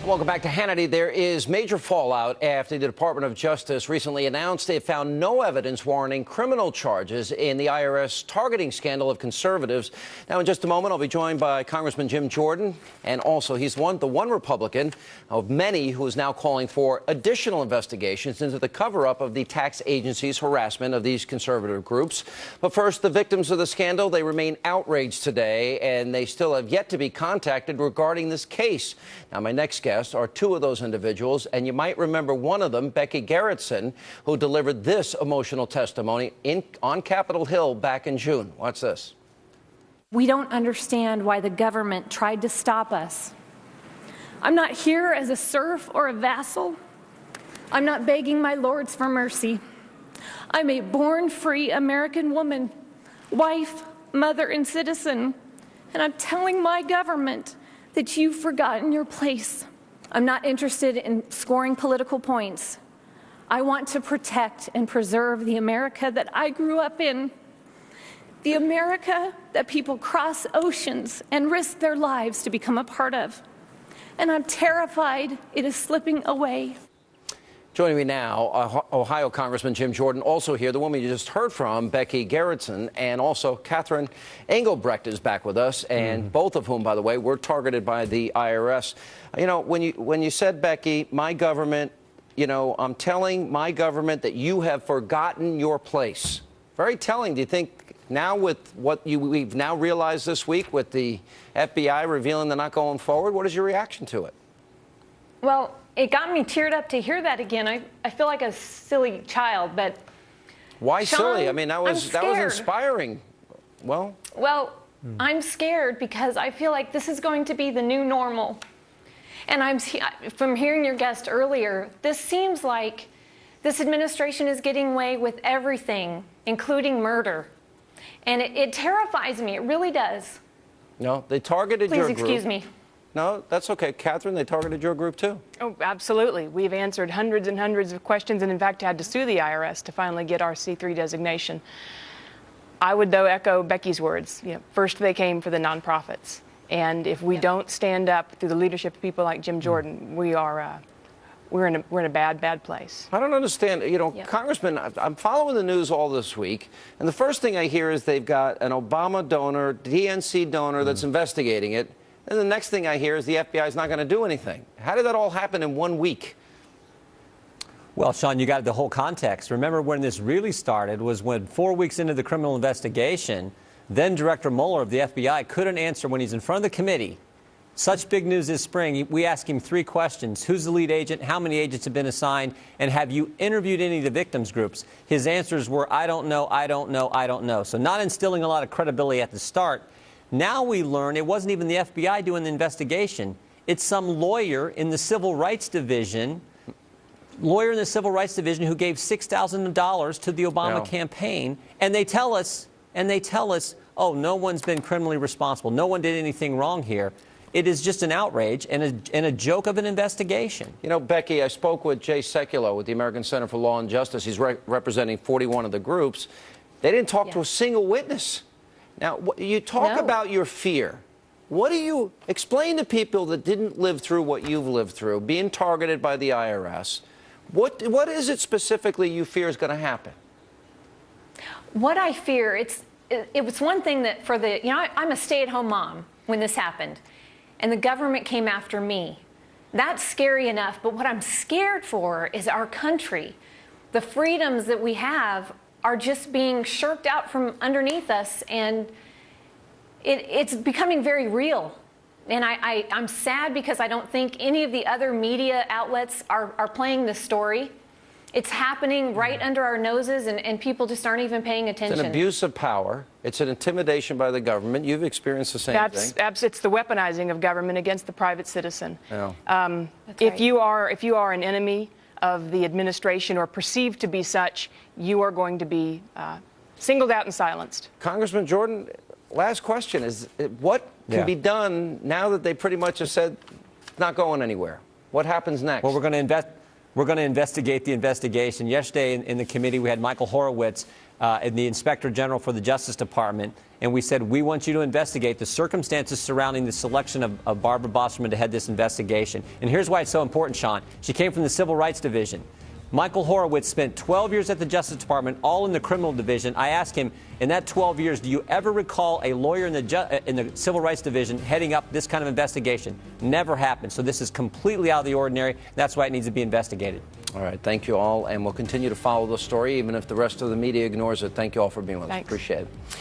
Welcome back to Hannity. There is major fallout after the Department of Justice recently announced they found no evidence warranting criminal charges in the IRS targeting scandal of conservatives. Now, in just a moment, I'll be joined by Congressman Jim Jordan, and also he's the one Republican of many who is now calling for additional investigations into the cover-up of the tax agency's harassment of these conservative groups. But first, the victims of the scandal, they remain outraged today, and they still have yet to be contacted regarding this case. Now, my next guest are two of those individuals, and you might remember one of them, Becky Gerritsen, who delivered this emotional testimony on Capitol Hill back in June. Watch this. We don't understand why the government tried to stop us. I'm not here as a serf or a vassal. I'm not begging my lords for mercy. I'm a born-free American woman, wife, mother, and citizen, and I'm telling my government that you've forgotten your place. I'm not interested in scoring political points. I want to protect and preserve the America that I grew up in, the America that people cross oceans and risk their lives to become a part of. And I'm terrified it is slipping away. Joining me now, Ohio Congressman Jim Jordan, also here. The woman you just heard from, Becky Gerritsen, and also Catherine Engelbrecht is back with us, and both of whom, by the way, were targeted by the IRS. You know, when you said, Becky, my government, you know, I'm telling my government that you have forgotten your place. Very telling. Do you think now with what we've now realized this week with the FBI revealing they're not going forward, what is your reaction to it? Well, it got me teared up to hear that again. I feel like a silly child, but why Sean, silly? I mean, that was inspiring. Well, I'm scared because I feel like this is going to be the new normal. And from hearing your guest earlier, this seems like this administration is getting away with everything, including murder. And it terrifies me. It really does. No, they targeted your group. Please excuse me. No, that's okay. Catherine, they targeted your group, too. Oh, absolutely. We've answered hundreds and hundreds of questions and, in fact, had to sue the IRS to finally get our C3 designation. I would, though, echo Becky's words. You know, first, they came for the nonprofits. And if we don't stand up through the leadership of people like Jim Jordan, we're in a bad place. I don't understand. You know, Congressman, I'm following the news all this week, and the first thing I hear is they've got an Obama donor, DNC donor that's investigating it. And the next thing I hear is the FBI is not going to do anything. How did that all happen in 1 week? Well, Sean, you got the whole context. Remember when this really started was when 4 weeks into the criminal investigation, then Director Mueller of the FBI couldn't answer when he's in front of the committee. Such big news this spring. We asked him 3 questions. Who's the lead agent? How many agents have been assigned? And have you interviewed any of the victims groups? His answers were, I don't know, I don't know, I don't know. So not instilling a lot of credibility at the start. Now we learn it wasn't even the FBI doing the investigation. It's some lawyer in the Civil Rights Division, who gave $6,000 to the Obama campaign. And they tell us, oh, no one's been criminally responsible. No one did anything wrong here. It is just an outrage and a joke of an investigation. You know, Becky, I spoke with Jay Sekulow with the American Center for Law and Justice. He's representing 41 of the groups. They didn't talk to a single witness. Now, you talk about your fear. What do you explain to people that didn't live through what you've lived through, being targeted by the IRS? What is it specifically you fear is going to happen? What I fear, it was one thing that I'm a stay-at-home mom when this happened, and the government came after me. That's scary enough, but what I'm scared for is our country. The freedoms that we have are just being shirked out from underneath us, and it's becoming very real. And I'm sad because I don't think any of the other media outlets are playing this story. It's happening right under our noses, and people just aren't even paying attention. It's an abuse of power. It's an intimidation by the government. You've experienced the same thing. It's the weaponizing of government against the private citizen. Yeah. If you are an enemy of the administration or perceived to be such, you are going to be singled out and silenced. Congressman Jordan, last question is what can be done now that they pretty much have said it's not going anywhere? What happens next? Well, we're going to investigate the investigation. Yesterday in the committee, we had Michael Horowitz and the Inspector General for the Justice Department, and we said, we want you to investigate the circumstances surrounding the selection of Barbara Bosterman to head this investigation. And here's why it's so important, Sean. She came from the Civil Rights Division. Michael Horowitz spent 12 years at the Justice Department, all in the criminal division. I asked him, in that 12 years, do you ever recall a lawyer in the Civil Rights Division heading up this kind of investigation? Never happened. So this is completely out of the ordinary. That's why it needs to be investigated. All right. Thank you all. And we'll continue to follow the story, even if the rest of the media ignores it. Thank you all for being with us. Thanks. Appreciate it.